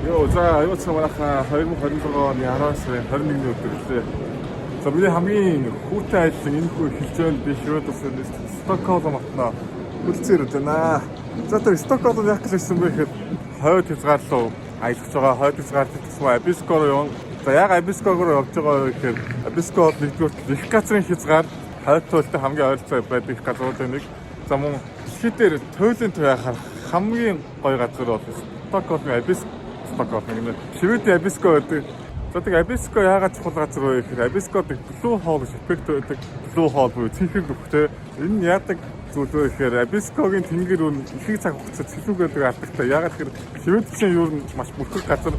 За юу ч манайха 2026 оны 10 сарын 21-ний өдөр лээ. За миний хамгийн хүүтэй ажил энэ хүү эхэлж байна. Би шивэд ус Стокгольм хотноо хүлцээр байна. За тэр Стокгольм яг гэсэн бэ гэхэд хойд хязгаарлуу аялж байгаа. Хойд хязгаарлалт гэсэн Абиско руу явна. За яг Абиско руу явж байгаа гэхээр Абиско бол нэгдүгээр их газрын хязгаар хойд туйлтай хамгийн ойролцоо байдаг их газруудын нэг. За мөн дэлхий дээр туйлын туяахаар хамгийн гоё газар бол Стокгольм Абиско. Шведийн Абиско гэдэг. За тэг Абиско яагаад чухал газар вэ гэхээр Абискод Blue Hole гэж эффект байдаг. Blue Hole буюу цэнхэр нүхтэй. Энэ яадаг зүйл вэ гэхээр Абискогийн тэнгэр өн их цаг хугацаанд цэлүүгээд алдартай. Яагаад гэхээр Шведийн юу нь маш бүрхэг газар.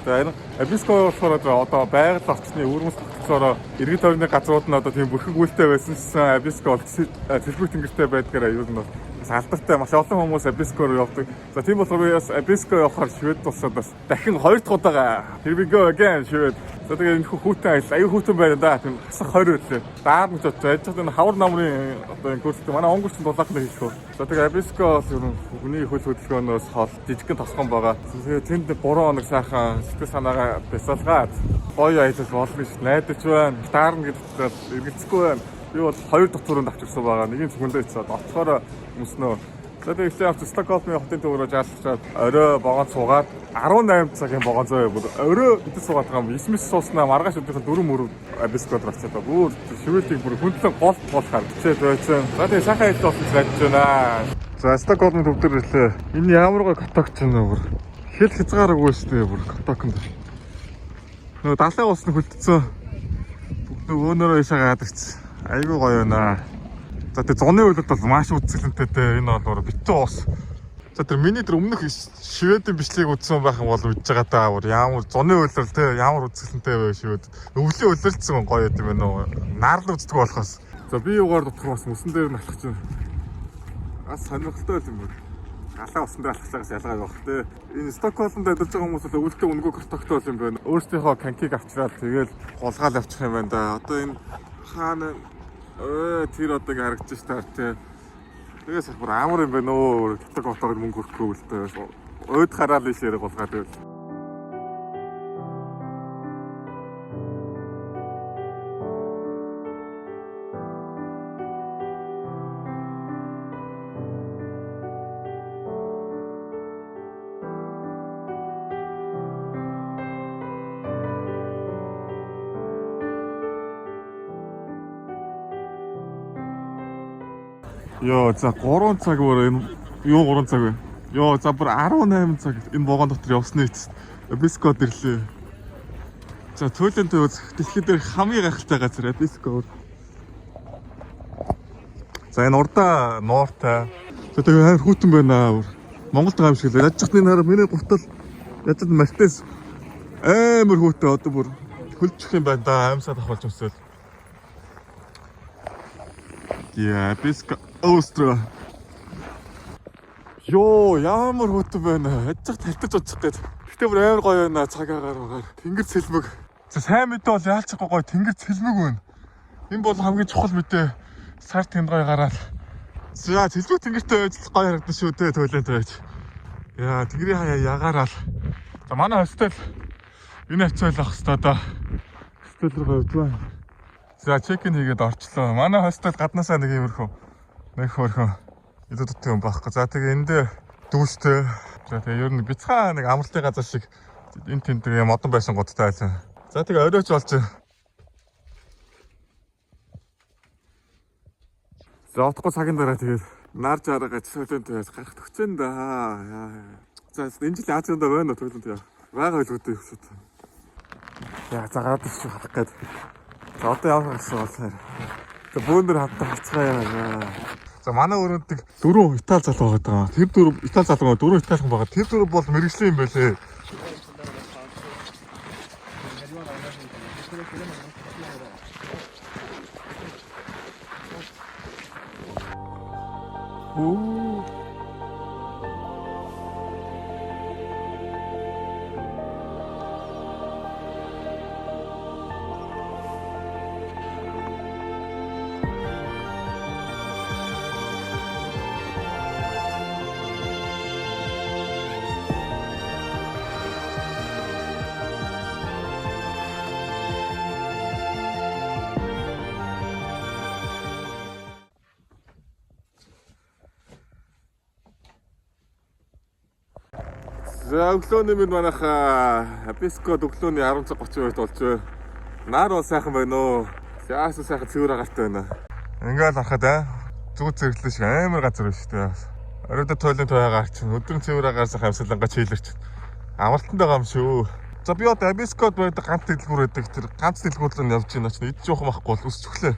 За энэ Абиско болохоор одоо байгаль орчны өвөрмөс тогтолцоороо иргэд тойрны газрууд нь одоо тийм бүрхэг үйлтэй байсан чинь Абиско бол цэлбэг тэнгэртэй байдгаараа юу нь алдартай маш олон хүмүүс Абиско руу явдаг. За тийм болохоор бас Абиско явахаар Швед улсад бас дахин 2 дахь удаа here we go again Швед. За тэгээ энэ хүүтэй ажил аюу хүүтэн байна да. Тийм хасах 20 үлээ. Даар нь ч яаж энэ хавар намрын одоо энэ курстэй манай онгорчин дулаахны хийх. За тэгээ Абиско хүний хөл хөдөлгөөнөөс хол жижигхэн тосгон байгаа. Тэгээ тэнд 3 хоног сайхан сэтгэл санаагаа бясалгаад гоё ажиллаж болно гэж найдаж байна. Даар нь гэдэгт эргэлзэхгүй байна. Би бол 2 дахь туранд авчирсан байгаа. Нэгийн цэглэндээ цаад оцохоор өмснөө. За тэгээд ихтэй Стокгольмын хотын төвөөрөө жаалчаад орой богоон суугаад 18 цагийн богоон зөө бүр орой идэж суугаад байгаа юм. 9-с сууснаа маргааш өдрийн 4 мөр Абискод очиад байгаа. Бүр шивэлтийг бүр хөндлөн гол харагдчихээд байсан. За тэгээд сайхан ажил болсон гэж найдаж байна. За Стокгольмын төв дээр ирлээ. Энэ ямар гоо котогч нэ бүр хэл хязгааргүй шүү дээ бүр котокнд. Нөгөө далайн уусны хөлтцөө бүгд өөнөрөө ишаа гадагч. Айгүй гоё байна. За тэр зуны үйлдэл бол маш үзэсгэлэнтэй энэ бол битүү ус. За тэр миний тэр өмнөх Шведийн бичлэгийг үзсэн байх юм бол үдж байгаа даа. Ямар зуны үйлдэл те ямар үзэсгэлэнтэй вэ Швед. Өвлийн үйлдэлцэн гоё юм байна уу. Нарл үздэг болохоос. За би юугаар дотор бас мөсөн дээр нь алхаж байна. Бас сонирхолтой юм байна. Галаа усан дээр алхахлаас ялгаа байх те. Энэ Стокгольмд ажиллаж байгаа хүмүүс бол өвөлтөө өнгөө картогтой юм байна. Өөрсдийнхөө канкиг авчраад тэгэл голгаал авчих юм байна да. Одоо энэ хаана тэр одоо ингэ харагдаж штар тий. Тэгээс бүр амар юм байна өө. Гэтэг отоод мөнгө өрөхгүй л дээ. Ойд хараал ишээр голгаад байв. Йоо за 3 цаг бүр энэ юу 3 цаг вэ? Йоо за бүр 18 цаг энэ вагон дотор явсны эцэст Абискод ирлээ. За туйлын туй дэлхий дээр хамгийн гайхалтай газар Абиско. За энэ урдаа нууртай. За тэгээ хайр хүүтэн байна. Монголд байгаа юм шиг л. Яаж чахны хараа миний гутал ядад мартээс амар хүүтэй одоо бүр хөлчих юм байна да. Амьсаад авах болж өмсөөл. Яа Абиско Остро. Йоо, ямар хөтөн байна. Хажих талтаж очих гээд. Гэтэ бүр амар гоё байна цагаагаар байгаа. Тэнгэр цэлмэг. За сайн мэдээ бол яалцахгүй гоё тэнгэр цэлмэг байна. Энэ бол хамгийн чухал мэдээ. Сар тэнд гоё гараад. За цэлмэг тэнгэртэй ажиллах гоё харагдсан шүү дээ туйлын тойж. Яа, тэнгэрийн хаяа ягаараал. За манай хостел энэ хацайл ах хэвээр одоо. Хостел руу явж байна. За чекин хийгээд орчлоо. Манай хостел гаднаасаа нэг иймэрхүү нэг хөрхөн идэлттэй юм байхгүй. За тэгээ энд дүүстэй. За тэгээ ер нь бяцхан нэг амралтын газар шиг энэ тэнд тэгээ модон байсан гудтай байсан. За тэгээ оройч болж байна. За отгоо цагийн дараа тэгээд нарж араагаа цөлөнд байж гарах төгчөн да. За энэ жил Азинд байна уу төлөнд яа. Бага байлгуудтай их шүүд. Яа загаад их харах гээд. За одоо явах гэсэн болохоор. За бөөндөр хатаа хацгаа. За манай өрөөнд 4 Итали залуу байгаа. Тэр 4 Итали залуу 4 Италихан байгаа. Тэр 4 бол мэргэжлийн юм байлээ. За өглөөний минь манайха Абискод өглөөний 10:30 болж байна. Нар бол сайхан байна уу? Яасан сайхан цэвэр агаартай байна. Ингээл харахад зүг зэрэглэн шиг амар газар байна шүү дээ. Оройдоо тойлын туяагаар чинь өдрөн цэвэр агаарсах амьсгалангаа чийлэрч амралтанд байгаа юм шүү. За би одоо Абискод байдаг ганц дэлгүүр байдаг. Тэр ганц дэлгүүр рүү явж байна ч идэж явах байхгүй бол үсч өглөө.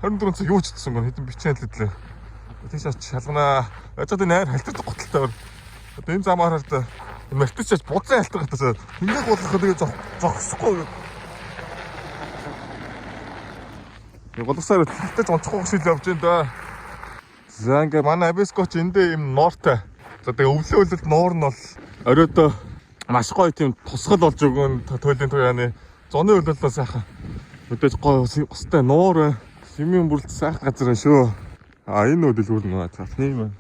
24 цаг юу ч гэсэн гоо хэдэн бичээд л лээ. Тийш шалганаа. Очоод нээр халтардаг готалтай. Одоо энэ замаар л мартчихж буцаа халтар гатаа. Ингээд болох тэгээ зогсохгүй. Голосоор тэлтэй онцгой шиг явж байна да. За ингээ манай Абискоч эндээ юм ноортой. За тэгээ өвлөө нуур нь бол оройдоо маш гоё тийм тусгал болж өгөн тойлын туяаны зуны өлөлөө сайхан мэдээж гоё устай нуур шимийн бүрэлд сайхан газар шүү. Энэ өдөлгүүр нөө тийм.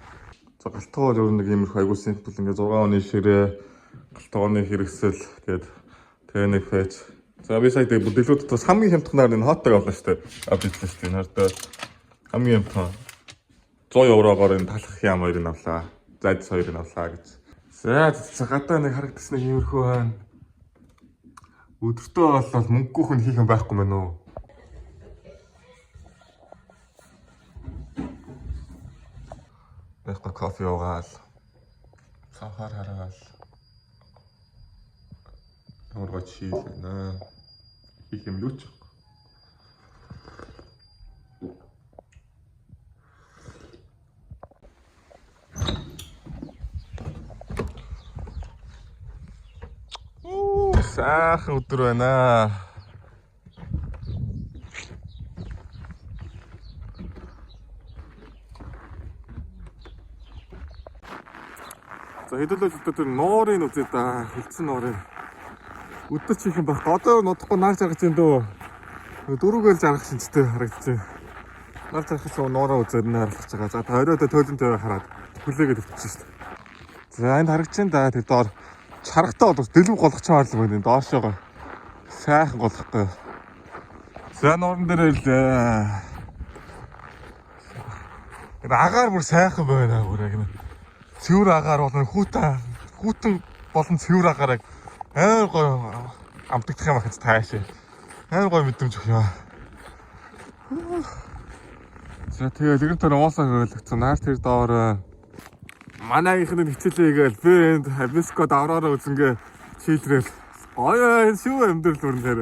За галтгоо бол нэг иймэрхүү аягүй симпл ингээ 6 оны ширээ галтгооны хэрэгсэл тэгээд тэнэг фэч. За би сая тэгээд бүдэлгүүд бас хамгийн хямдханаар энэ хоттой явуулна шүү дээ. Апдейтлээ шүү дээ. Нардаа хамгийн хямдхан 100 еврогоор энэ талах яам хоёрыг авлаа. Зайдс хоёрыг авлаа гэж. За гадаа нэг харагдсан нэг иймэрхүү байна. Өдөртөө бол мөнгөгүйх нь хийх юм байхгүй мэн үү? Яахгүй кофе уугаал. Цахаар хараал. Нургой чийлэнэ. Хийх юм лүүч. Сайхан өдөр байна. За хэдүүлээ тэр нуурын үзээ да. Хилцэн нуурын. Өдөр чих юм байх. Одоо нодохгүй нар жаргаж байна дөө. Дөрөвгээл жаргах шинжтэй харагдаж байна. Нар жаргах нуураа үзээд нарлах байгаа. За оройдоо тойлон тавиа хараад хүлээгээд өгчих шүү дээ. За энд харагдаж байна да. Тэр доор чаргатай бол дэлгэв голгоч хаарлаг байна. Доошоогоо сайхан голгохгүй. За нуурын дээр л агаар бүр сайхан байна бүр яг нэг цэвэр агаар болон хүүтэн болон цэвэр агаарыг амар гоё амтагдах юм ахад таашаа. Амар гоё мэдрэмж өгөх юм. За тэгээд иргэн төр уусаа хөөлөгцөн наар тэр доор манайхны хичээлээ гээл би энд Абискод авраараа үзэнгээ шийдрээл гоё шүү амьдрал бүрнээр.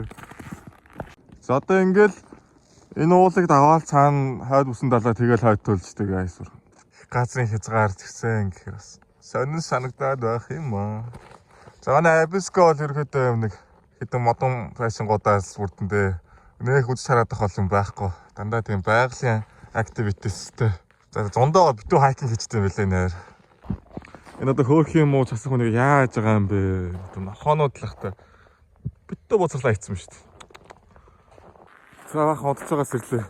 За одоо ингээл энэ уулыг даваал цаана хойд усан далаа тэгэл хойд төлжтэй гайсур. Газрын хязгаар згсэн гэхээр бас сонин санагдаад байх юм аа. За манай Абискод ерөөдөө нэг хэдэн модон фэшнгуудаас бүрдэндээ нэх үз хараад ах юм байхгүй. Дандаа тийм байгалийн активитестэй. За зундаа битүү хайкинг хийжтэй юм билээ нээр. Энэ одоо хөөх юм уу цасах хүнийг яаж байгаа юм бэ? Нохоонууд талахтай битүү буцарлаа хийцэн шүү дээ. За бахан удаж байгаа сэрлээ.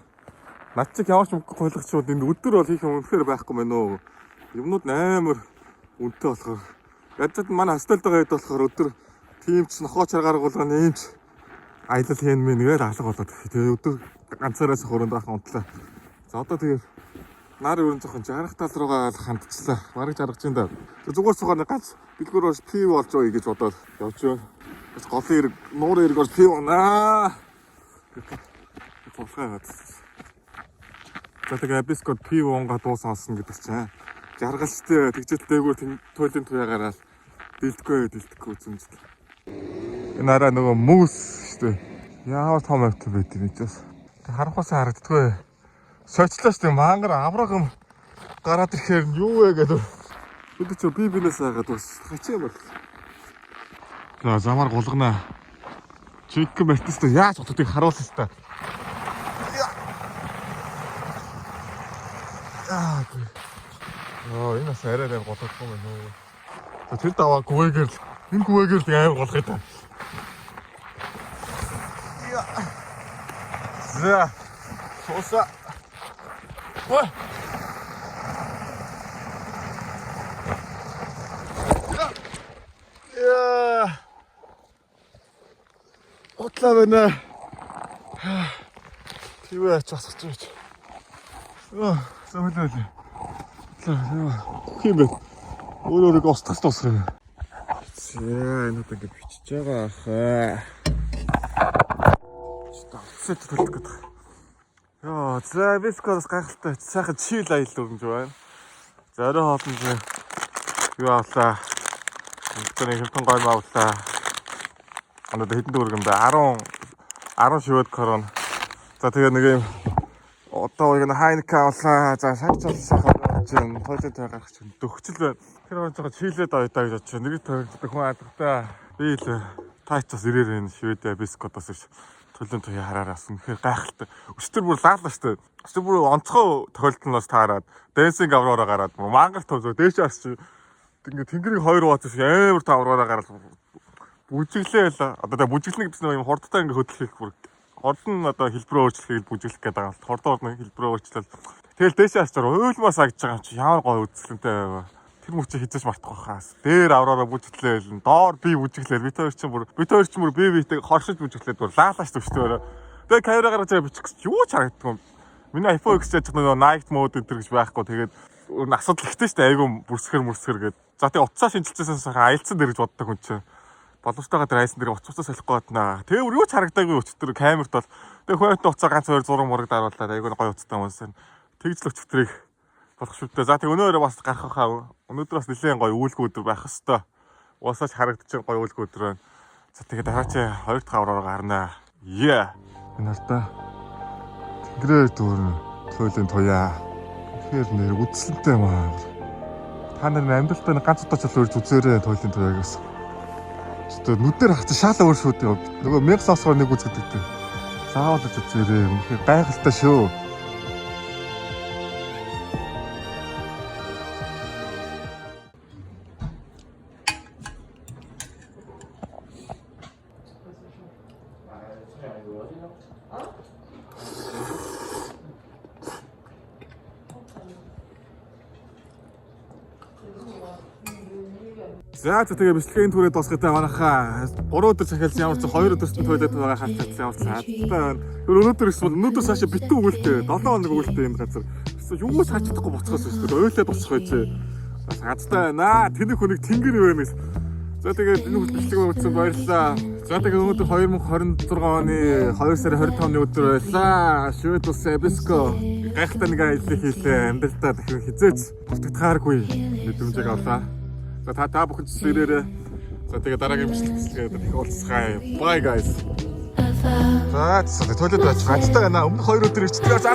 Над чиг ямар ч мөнгө ойлгочвол энэ өдөр бол хийх юм үнэхээр байхгүй мэн үү? Юмнууд амар үнэтэй болохоор ядад манай хостелд байгаа хэд болохоор өдөр тийм ч нохоо чаргаар гуулганы юмч аялал хийн мэн нэгээр алга болоод. Тэгээ өдөр ганцаараас хөрөнд бахан унтлаа. За одоо тэгээ нар өрн зохон жаргах тал руугаа хандчихлаа. Бараг жаргаж байна да. Зүгээр цугаар ганц бэлгүүр болж пив болж байгаа гэж бодоод явж байна. Бас голын эрг, нуурын эрг болж пив унаа. Болохоо. За тэгээ Абискод пив унгаа дууссан гэдэг чинь. Жаргалчтай тэгжэл дээгүүр тойлын туяагаараа дэлдэхгүй үзэмжлээ. Энэ араа нөгөө мөс шүү дээ. Яавар том авто байт юм чээс. Харахаас харагддгүй. Сочлооч тийм мангар аврагам гараад ирэхээр юу вэ гэдэг. Бид ч би бинээс хагаад бас хачаа бол. За замаар гулгана. Чик мэтстэй яаж хотыг харуулсан л та. Энэ бас арай голгохгүй юм уу. За тэр даваа гүгээгээр л энэ гүгээгээр л амар голгоё та. За сууса. Ой. Отлаа байна. Тивэ часах гэж. Зөвлөө. Хин бэ. Өөрөөр устгах тусах юм. Энэ одоо ингэ бичиж байгаа ахаа. Стафсэт төлөх гэдэг. Яа, за бискоос гайхалтай сайхан чил аялал өрнж байна. За орой хоолнд юу авлаа? Өчигдөр хэмтэн гойм авлаа. Одоо хэдэн төгрөг юм бэ? 10 шивэд корон. За тэгээ нэг юм одоо яг хайнка авлаа. За сайхан сайхан тойлет гаргах чинь дөхчл байна. Тэр он цаа чилээд авъя гэж бодчих. Нэг тойрогдох хүн алгатай. Би л тайцаас ирээр энэ шивэдэ бискотоос ш. Төлөв туяа хараараас үнэхээр гайхалтай. Өчтөр бүр лаалаа штэ. Өчтөр бүр онцгой тохиолдолноос таарад дэнсинг авраараа гараад мангар төвлөө дээш арч ингээ тэнгэрийн хоёр бац шиг амар тавраараа гараад бүжиглээ байла. Одоо тэгээ бүжиглэнэ гэсэн юм хордтой ингээ хөдөлгөх бүр хорд нь одоо хэлбэрөө өөрчлөхийг бүжиглэх гэдэг байгаа. Хордоор нь хэлбэрөө өөрчлөл. Тэгэл дээш арч уйлмаас агж байгаа юм чи ямар гоё үзэсгэлэнтэй байв. Тэр мөчөө хизэж мартахгүй хаас. Дээр авраараа бүжиглээ байлна. Доор би бүжиглээ. Би хоёр ч бүр би битэй хоршиж бүжиглээд бүр лаалааш төвчтөөрөө. Тэгээ камера гаргаж байгаа бичих гэж юу ч харагддаг юм. Миний iPhone X гэж нөгөө night mode энэ гэж байхгүй. Тэгээд асуудал ихтэй шүү дээ. Айгу мөрсгөр гээд. За тэгээ утсаа шинжилжсэн сайхан аялцсан дээр гэж боддог хүн чинь. Боломжтойгоо дээр айсан дээр уцаа солихгүй байна. Тэгээ бүр юу ч харагдаагүй өчтөр камерт бол. Тэгээ хойд уцаа ганц хоёр зураг мураг даруулаад айгу гоё уцтай юмсан. Тэгж л өчтөрийг болох шүтээ. За тэг өнөөрөө бас гарах хаа. Өнөөдөр бас нэлээд гоё үүлгүй өдөр байх хэвээр. Уусаач харагдаж гоё үүлгүй өдөр байна. За тэгээ дараа чи 2 дахь авраараа гарнаа. Yeah. Энэ алтаа. Тэнгэрээр дүүрэн туйлын туяа. Тэгэхээр нэр үдсэлэнтэй маа. Та нар амьдралтаа ганц удаа ч л урьж үзээрэй туйлын туяагаас. Өөртөө нүдээр хацсан шаалаа өөр шүү дээ. Нөгөө 1000 сосгоор нэг үзэгддэг. Заавал л үзээрэй. Үнэхээр гайхалтай шүү. За тэгээ бэлтгэхийн түрээд босготой манайхаа 3 өдөр захиалсан ямар ч 2 өдөрт туйлаад байгаа халтцсан ямар ч хаттай. Тэр өнөөдөр гэсэн өнөөдөр цаашаа битүү үлдээ 7 хоног үлдээ энэ газар. Юу ч харж чадахгүй боцохоос шүү дээ. Ойлаад босчих байжээ. Бас хаттай байна. Тэнэг хүнийг тэнгэр өрөөнөөс. За тэгээ энэ бэлтгэл өгсөн баярлалаа. За тэгээ өнөөдөр 2026 оны 2 сарын 25-ны өдөр байлаа. Швед улс Биско гайхалтай нэг аялал хийлээ. Амьдралдаа дахин хизээч бүртгэгдгааргүй мэдрэмжийг авлаа. За та бүхэн ч ирээрээ. За тэгээ дараагийн бичлэгээ их уулзцгаая. Bye guys. За тойлоод байж ганцтай байна. Өмнөх 2 өдөр ирчихлээ.